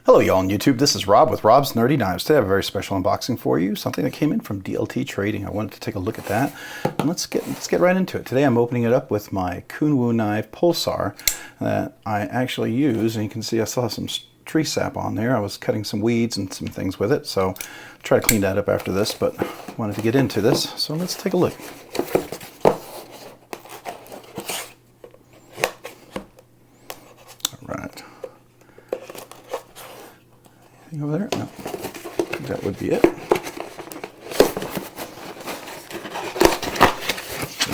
Hello y'all on YouTube, this is Rob with Rob's Nerdy Knives. Today I have a very special unboxing for you, something that came in from DLT Trading. I wanted to take a look at that, and let's get right into it. Today I'm opening it up with my Kunwu knife Pulsar that I actually use, and you can see I still have some tree sap on there. I was cutting some weeds and some things with it, so I'll try to clean that up after this, but wanted to get into this, so let's take a look. Alright. Over there? No. That would be it. There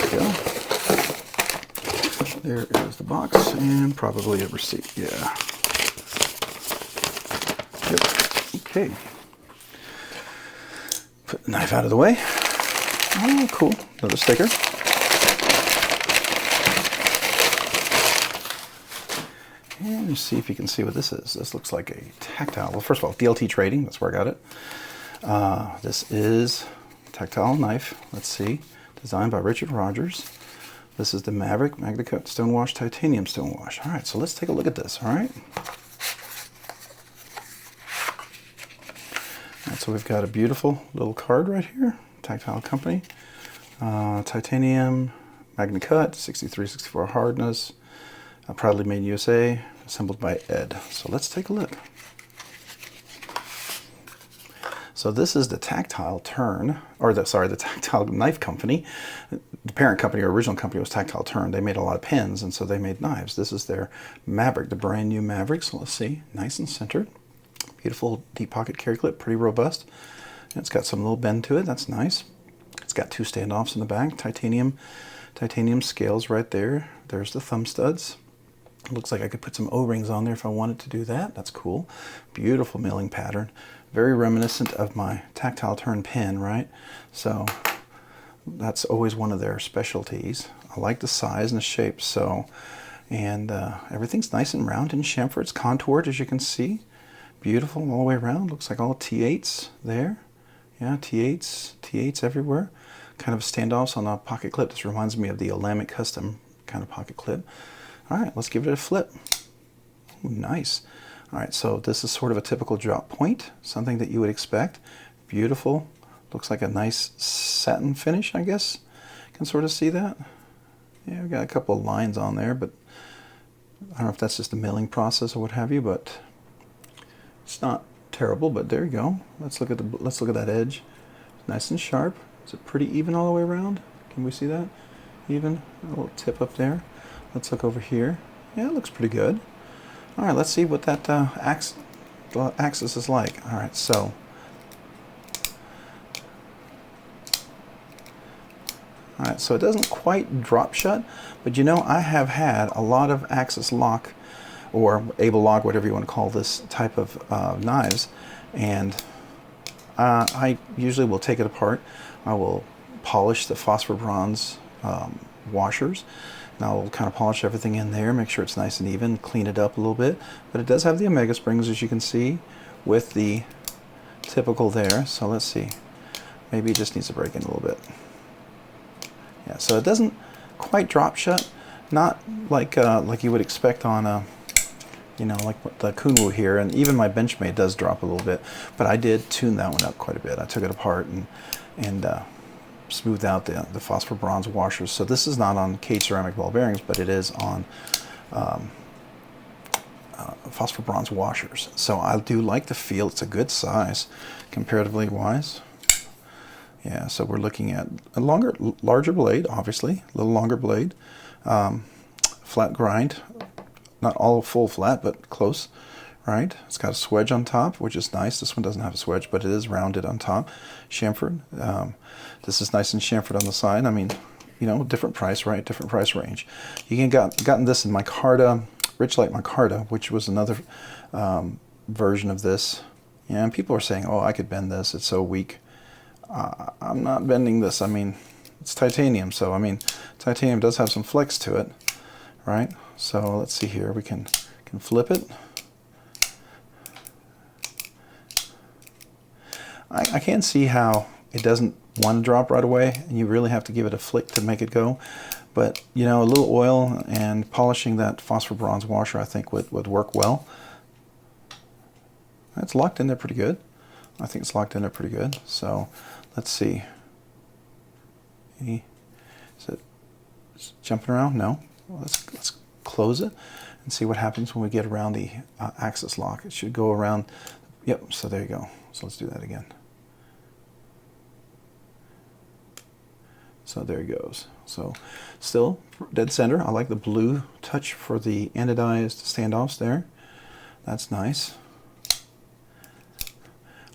we go. There is the box and probably a receipt. Yeah. Yep. Okay. Put the knife out of the way. Oh, cool. Another sticker. And you see if you can see what this is. This looks like a tactile. Well, first of all, DLT Trading, that's where I got it. This is tactile knife. Let's see. Designed by Richard Rogers. This is the Maverick MagnaCut Stonewash Titanium Stonewash. All right, so let's take a look at this, all right? All right, so we've got a beautiful little card right here. Tactile company. Titanium MagnaCut, 63-64 hardness. Proudly made in USA, assembled by Ed. So let's take a look. So this is the Tactile Turn, or the Tactile Knife Company. The parent company or original company was Tactile Turn. They made a lot of pens, and so they made knives. This is their Maverick, the brand new Maverick. So let's see, nice and centered. Beautiful deep pocket carry clip, pretty robust. And it's got some little bend to it, that's nice. It's got two standoffs in the back, titanium scales right there. There's the thumb studs. Looks like I could put some O-rings on there if I wanted to do that. That's cool. Beautiful milling pattern. Very reminiscent of my Tactile Turn pen, right? So that's always one of their specialties. I like the size and the shape. So, and everything's nice and round and chamfered. It's contoured, as you can see. Beautiful all the way around. Looks like all T8s there. Yeah, T8s everywhere. Kind of standoffs on the pocket clip. This reminds me of the Olamic Custom kind of pocket clip. All right, let's give it a flip. Ooh, nice. All right, so this is sort of a typical drop point, something that you would expect. Beautiful. Looks like a nice satin finish, I guess. You can sort of see that. Yeah, we got a couple of lines on there, but I don't know if that's just the milling process or what have you, but it's not terrible, but there you go. Let's look at that edge. Nice and sharp. Is it pretty even all the way around? Can we see that? Even. A little tip up there. Let's look over here. Yeah, it looks pretty good. All right, let's see what that axis is like. All right, so it doesn't quite drop shut, but you know, I have had a lot of axis lock or able lock, whatever you want to call this type of knives, and I usually will take it apart. I will polish the phosphor bronze washers. Now I'll kind of polish everything in there, make sure it's nice and even, clean it up a little bit. But it does have the Omega springs, as you can see, with the typical there. So let's see. Maybe it just needs to break in a little bit. Yeah, so it doesn't quite drop shut. Not like you would expect on you know, like the Kunwu here, and even my Benchmade does drop a little bit. But I did tune that one up quite a bit. I took it apart and smoothed out the phosphor bronze washers. So this is not on caged ceramic ball bearings, but it is on phosphor bronze washers. So I do like the feel. It's a good size comparatively wise. Yeah, so we're looking at a larger blade, obviously, a little longer blade, flat grind, not all full flat, but close. Right, it's got a swedge on top, which is nice. This one doesn't have a swedge, but it is rounded on top, chamfered. This is nice and chamfered on the side. I mean, you know, different price, right? Different price range. You can gotten this in micarta, Richlight micarta, which was another version of this. Yeah, and people are saying, "Oh, I could bend this. It's so weak." I'm not bending this. I mean, it's titanium, so I mean, titanium does have some flex to it, right? So let's see here. We can flip it. I can't see how it doesn't want to drop right away, and you really have to give it a flick to make it go. But, you know, a little oil and polishing that phosphor bronze washer, I think, would work well. It's locked in there pretty good. I think it's locked in there pretty good. So let's see. Is it jumping around? No. Well, let's close it and see what happens when we get around the axis lock. It should go around. Yep, so there you go. So let's do that again. So there he goes. So still dead center. I like the blue touch for the anodized standoffs there. That's nice.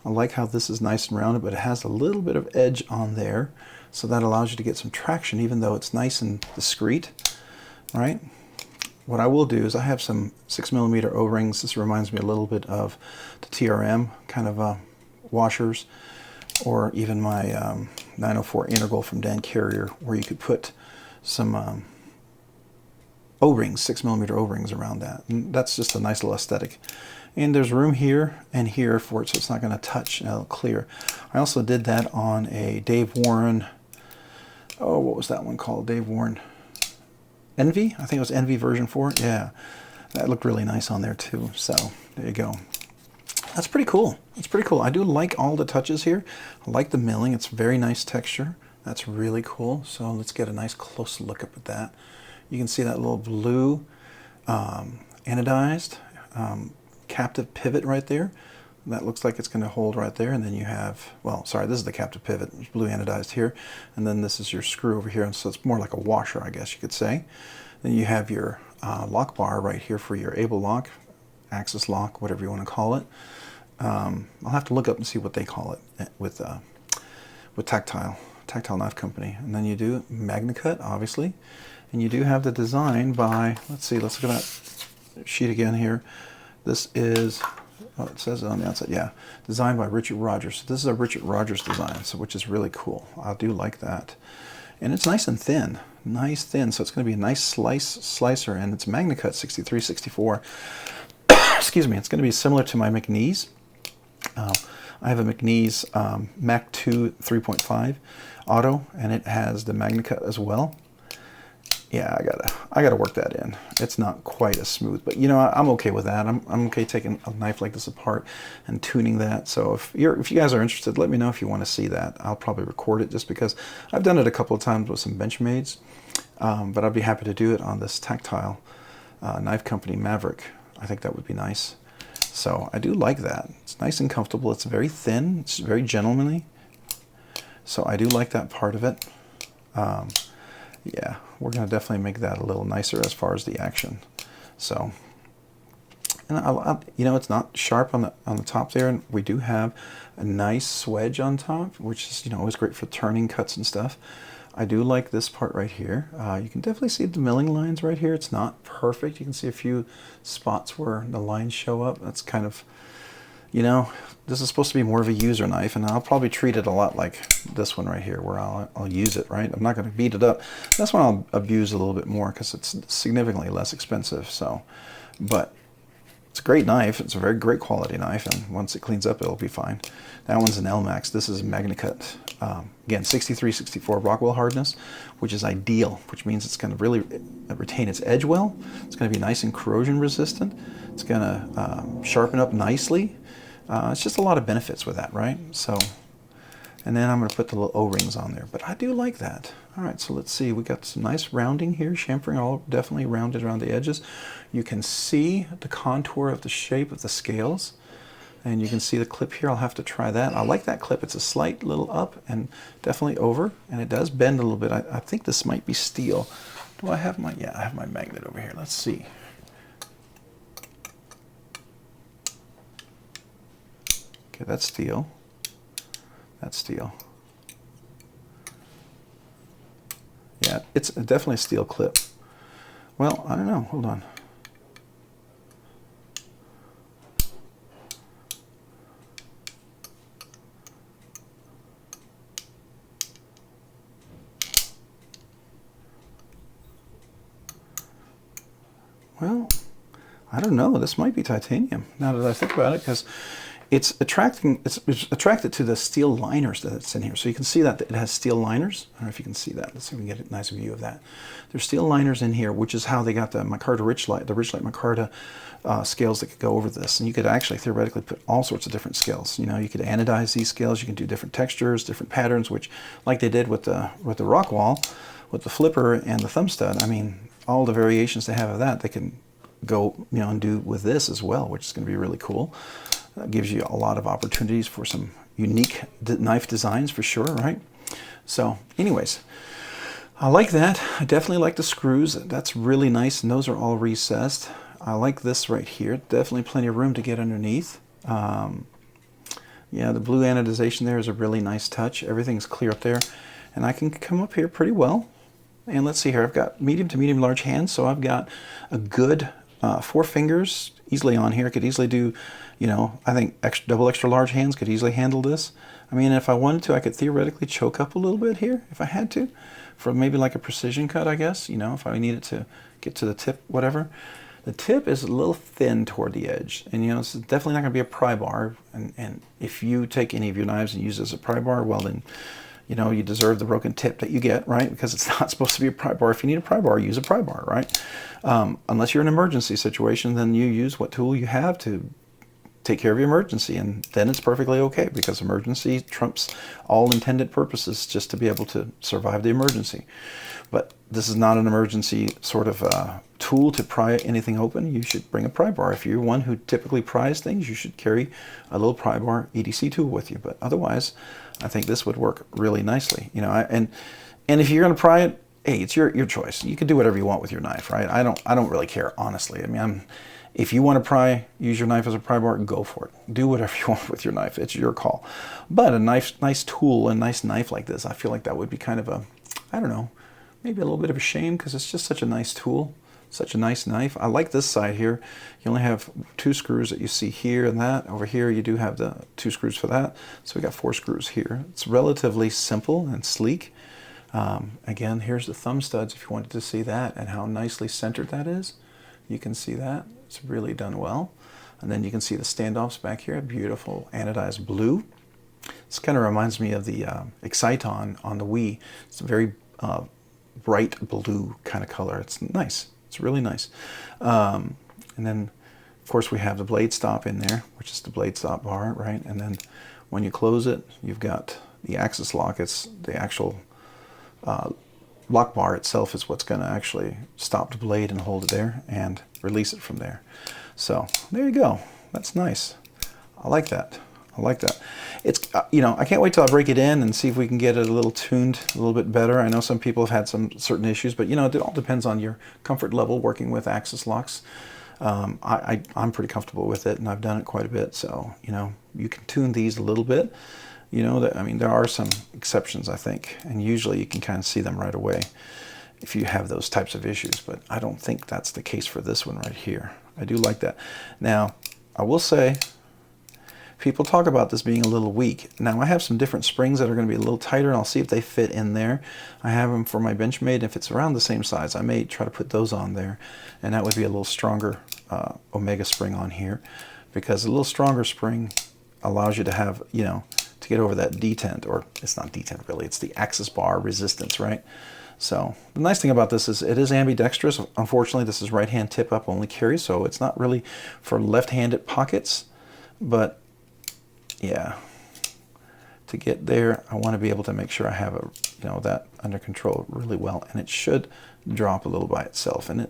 I like how this is nice and rounded, but it has a little bit of edge on there. So that allows you to get some traction, even though it's nice and discreet, right? What I will do is I have some 6mm O-rings. This reminds me a little bit of the TRM kind of washers, or even my 904 Integral from Dan Carrier, where you could put some O-rings, 6mm O-rings around that. And that's just a nice little aesthetic. And there's room here and here for it, so it's not going to touch and it'll clear. I also did that on a Dave Warren, oh, what was that one called? Dave Warren Envy? I think it was Envy version 4. Yeah, that looked really nice on there too. So there you go. That's pretty cool. That's pretty cool. I do like all the touches here. I like the milling. It's very nice texture. That's really cool. So let's get a nice close look up at that. You can see that little blue anodized captive pivot right there. That looks like it's going to hold right there. And then you have, well, sorry, this is the captive pivot. There's blue anodized here. And then this is your screw over here. And so it's more like a washer, I guess you could say. Then you have your lock bar right here for your able lock, axis lock, whatever you want to call it. I'll have to look up and see what they call it with Tactile Knife Company. And then you do MagnaCut, obviously. And you do have the design by, let's see, let's look at that sheet again here. This is, oh, it says it on the outside, yeah, designed by Richard Rogers. So this is a Richard Rogers design, so which is really cool. I do like that. And it's nice and thin, nice thin, so it's going to be a nice slicer, and it's MagnaCut 6364. Excuse me, it's going to be similar to my McNeese. I have a McNeese Mac 2 3.5 Auto, and it has the MagnaCut as well. Yeah, I gotta work that in. It's not quite as smooth, but you know, I'm okay with that. I'm okay taking a knife like this apart and tuning that. So if you guys are interested, let me know if you want to see that. I'll probably record it, just because I've done it a couple of times with some Benchmades, but I'd be happy to do it on this Tactile Knife Company Maverick. I think that would be nice. So I do like that. It's nice and comfortable. It's very thin. It's very gentlemanly. So I do like that part of it. Yeah, we're going to definitely make that a little nicer as far as the action. So, and you know, it's not sharp on the top there, and we do have a nice swedge on top, which is, you know, always great for turning cuts and stuff. I do like this part right here. You can definitely see the milling lines right here. It's not perfect. You can see a few spots where the lines show up. That's kind of, you know, this is supposed to be more of a user knife, and I'll probably treat it a lot like this one right here, where I'll use it, right? I'm not going to beat it up. This one I'll abuse a little bit more because it's significantly less expensive. So, but it's a great knife. It's a very great quality knife, and once it cleans up, it'll be fine. That one's an LMAX. This is MagnaCut. Again, 6364 Rockwell hardness, which is ideal, which means it's going to really retain its edge well. It's going to be nice and corrosion resistant. It's going to sharpen up nicely. It's just a lot of benefits with that, right? So, and then I'm going to put the little O-rings on there, but I do like that. All right, so let's see. We got some nice rounding here, chamfering all definitely rounded around the edges. You can see the contour of the shape of the scales, and you can see the clip here. I'll have to try that. I like that clip. It's a slight little up and definitely over, and it does bend a little bit. I think this might be steel. Do I have my, yeah, I have my magnet over here. Let's see. Okay, that's steel. That's steel. Yeah, it's definitely a steel clip. Well, I don't know. Hold on. Well, I don't know. This might be titanium, now that I think about it, because it's attracted to the steel liners that's in here. So you can see that it has steel liners. I don't know if you can see that. Let's see if we can get a nice view of that. There's steel liners in here, which is how they got the micarta Richlite, the Richlite micarta scales that could go over this. And you could actually theoretically put all sorts of different scales. You know, you could anodize these scales. You can do different textures, different patterns, which, like they did with the Rockwall, with the flipper and the thumb stud. I mean, all the variations they have of that, they can go, you know, and do with this as well, which is going to be really cool. That gives you a lot of opportunities for some unique knife designs for sure, right? So anyways, I like that. I definitely like the screws. That's really nice, and those are all recessed. I like this right here. Definitely plenty of room to get underneath. Yeah, the blue anodization there is a really nice touch. Everything's clear up there, and I can come up here pretty well. And let's see here. I've got medium to medium large hands, so I've got a good 4 fingers easily on here. I could easily do, you know, I think double extra large hands could easily handle this. I mean, if I wanted to, I could theoretically choke up a little bit here if I had to, for maybe like a precision cut, I guess, you know, if I needed to get to the tip, whatever. The tip is a little thin toward the edge, and you know, it's definitely not going to be a pry bar. And if you take any of your knives and use it as a pry bar, well then, you know, you deserve the broken tip that you get, right? Because it's not supposed to be a pry bar. If you need a pry bar, use a pry bar, right? Unless you're in an emergency situation, then you use what tool you have to take care of your emergency, and then it's perfectly okay, because emergency trumps all intended purposes just to be able to survive the emergency. But this is not an emergency sort of tool to pry anything open. You should bring a pry bar. If you're one who typically pries things, you should carry a little pry bar EDC tool with you. But otherwise, I think this would work really nicely. You know, and if you're going to pry it, hey, it's your choice. You can do whatever you want with your knife, right? I don't really care, honestly. I mean, if you want to pry, use your knife as a pry bar, go for it. Do whatever you want with your knife. It's your call. But a nice tool, a nice knife like this, I feel like that would be kind of a, I don't know, maybe a little bit of a shame, because it's just such a nice tool, such a nice knife. I like this side here. You only have 2 screws that you see here and that. Over here you do have the 2 screws for that. So we got 4 screws here. It's relatively simple and sleek. Again, here's the thumb studs if you wanted to see that, and how nicely centered that is. You can see that. It's really done well. And then you can see the standoffs back here, beautiful anodized blue. This kind of reminds me of the Exciton on the Wii. It's a very bright blue kind of color. It's nice. It's really nice. And then, of course, we have the blade stop in there, which is the blade stop bar, right? And then when you close it, you've got the axis lock. It's the actual lock bar itself is what's going to actually stop the blade and hold it there and release it from there. So there you go. That's nice. I like that. I like that. It's, you know, I can't wait till I break it in and see if we can get it a little tuned a little bit better. I know some people have had some certain issues, but you know, it all depends on your comfort level working with axis locks. I'm pretty comfortable with it, and I've done it quite a bit. So, you know, you can tune these a little bit. You know, I mean, there are some exceptions, I think, and usually you can kind of see them right away if you have those types of issues, but I don't think that's the case for this one right here. I do like that. Now, I will say, people talk about this being a little weak. Now, I have some different springs that are going to be a little tighter, and I'll see if they fit in there. I have them for my Benchmade. If it's around the same size, I may try to put those on there, and that would be a little stronger Omega spring on here, because a little stronger spring allows you to have, you know, to get over that detent, or it's not detent really, it's the axis bar resistance, right? So the nice thing about this is it is ambidextrous. Unfortunately, this is right hand tip up only carry, so it's not really for left-handed pockets, but yeah, to get there, I want to be able to make sure I have a, you know, that under control really well, and it should drop a little by itself. And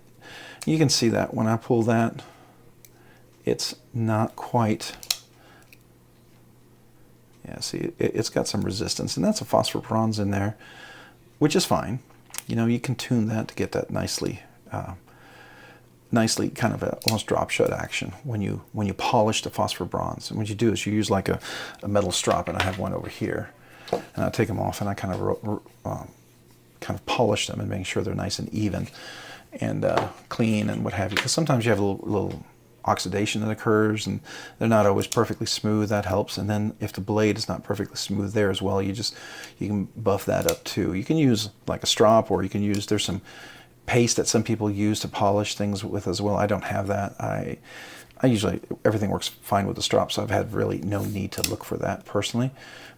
you can see that when I pull that, it's not quite. Yeah, see, it's got some resistance, and that's a phosphor bronze in there, which is fine. You know, you can tune that to get that nicely kind of a almost drop shot action when you polish the phosphor bronze. And what you do is you use like a metal strop, and I have one over here, and I take them off and I kind of polish them and make sure they're nice and even and clean and what have you. Because sometimes you have a little oxidation that occurs, and they're not always perfectly smooth. That helps. And then if the blade is not perfectly smooth there as well, you can buff that up too. You can use like a strop, or you can use, there's some paste that some people use to polish things with as well. I don't have that. everything works fine with the strop, so I've had really no need to look for that personally.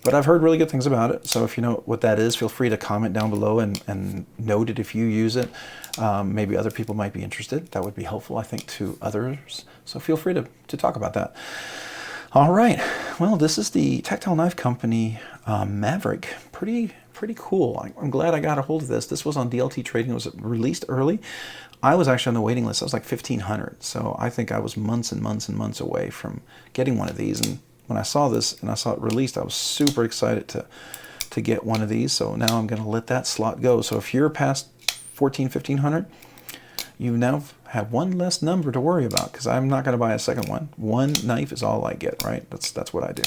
But I've heard really good things about it, so if you know what that is, feel free to comment down below and note it if you use it. Maybe other people might be interested. That would be helpful, I think, to others. So feel free to talk about that. All right, well, this is the Tactile Knife Company Maverick. Pretty cool. I'm glad I got a hold of this. This was on DLT Trading. It was released early. I was actually on the waiting list. I was like 1,500. So I think I was months and months and months away from getting one of these. And when I saw this and I saw it released, I was super excited to get one of these. So now I'm going to let that slot go. So if you're past 1,500, you now have one less number to worry about, because I'm not going to buy a second one. One knife is all I get, right? That's what I do.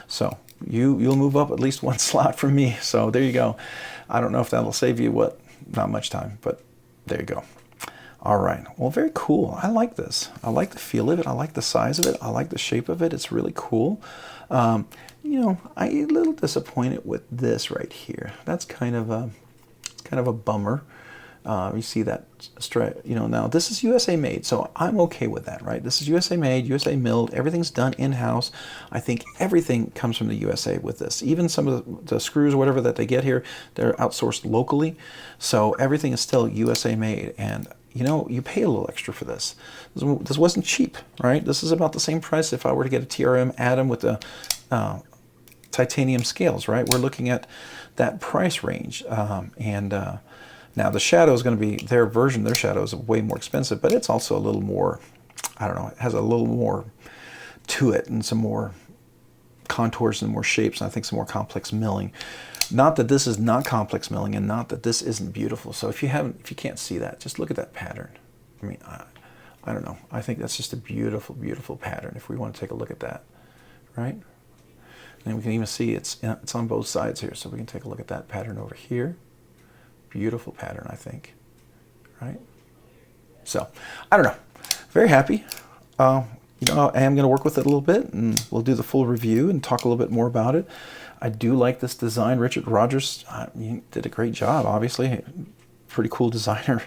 So you'll move up at least one slot from me. So there you go. I don't know if that'll save you not much time, but there you go. All right, well, very cool. I like this. I like the feel of it. I like the size of it. I like the shape of it. It's really cool. You know, I'm a little disappointed with this right here. That's kind of a bummer. You see that straight, you know, now this is USA made, so I'm okay with that, right? This is USA made, USA milled, everything's done in-house. I think everything comes from the USA with this. Even some of the screws or whatever that they get here, they're outsourced locally. So everything is still USA made, and you know, you pay a little extra for this. This wasn't cheap, right? This is about the same price if I were to get a TRM Atom with the titanium scales, right? We're looking at that price range. Now the Shadow is going to be, their Shadow is way more expensive, but it's also a little more, I don't know, it has a little more to it and some more contours and more shapes, and I think some more complex milling. Not that this is not complex milling, and not that this isn't beautiful. So if you can't see that, just look at that pattern. I mean, I don't know. I think that's just a beautiful, beautiful pattern. If we want to take a look at that, right? And we can even see it's on both sides here, so we can take a look at that pattern over here. Beautiful pattern, I think, right? So, I don't know. Very happy. You know, I am going to work with it a little bit, and we'll do the full review and talk a little bit more about it. I do like this design. Richard Rogers, he did a great job, obviously. Pretty cool designer.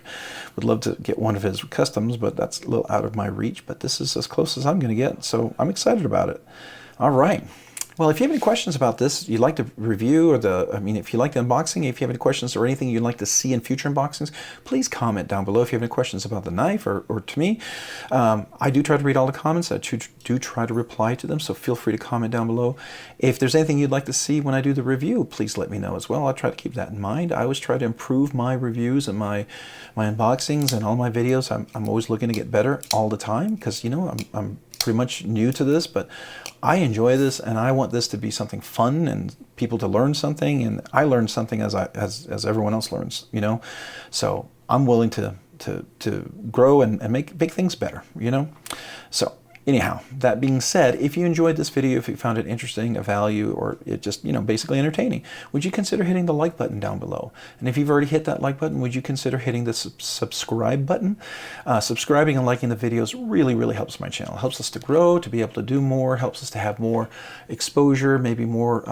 Would love to get one of his customs, but that's a little out of my reach. But this is as close as I'm going to get, so I'm excited about it. All right. Well, if you have any questions about this, you'd like to review, or if you like the unboxing, if you have any questions or anything you'd like to see in future unboxings, please comment down below if you have any questions about the knife or to me. I do try to read all the comments. I do try to reply to them, so feel free to comment down below. If there's anything you'd like to see when I do the review, please let me know as well. I'll try to keep that in mind. I always try to improve my reviews and my unboxings and all my videos. I'm always looking to get better all the time, because, you know, I'm pretty much new to this, but I enjoy this, and I want this to be something fun and people to learn something, and I learn something as everyone else learns, you know. So I'm willing to grow and make things better, you know. So anyhow, that being said, if you enjoyed this video, if you found it interesting, of value, or it just, you know, basically entertaining, would you consider hitting the like button down below? And if you've already hit that like button, would you consider hitting the subscribe button? Subscribing and liking the videos really, really helps my channel. It helps us to grow, to be able to do more, helps us to have more exposure, maybe more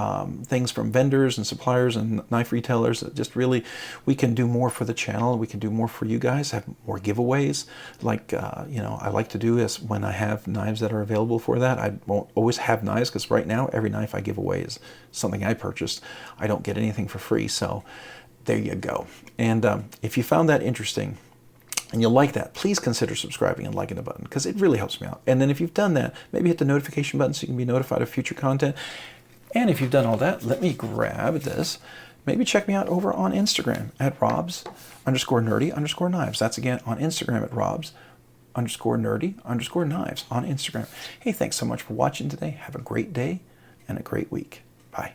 things from vendors and suppliers and knife retailers. Just really, we can do more for the channel. We can do more for you guys, have more giveaways. Like, you know, I like to do is when I have knives that are available for that. I won't always have knives, because right now every knife I give away is something I purchased. I don't get anything for free, so there you go. And if you found that interesting and you like that, please consider subscribing and liking the button, because it really helps me out. And then if you've done that, maybe hit the notification button so you can be notified of future content. And if you've done all that, let me grab this. Maybe check me out over on Instagram at Robs_nerdy_knives. That's again on Instagram at Robs_nerdy_knives on Instagram. Hey, thanks so much for watching today. Have a great day and a great week. Bye.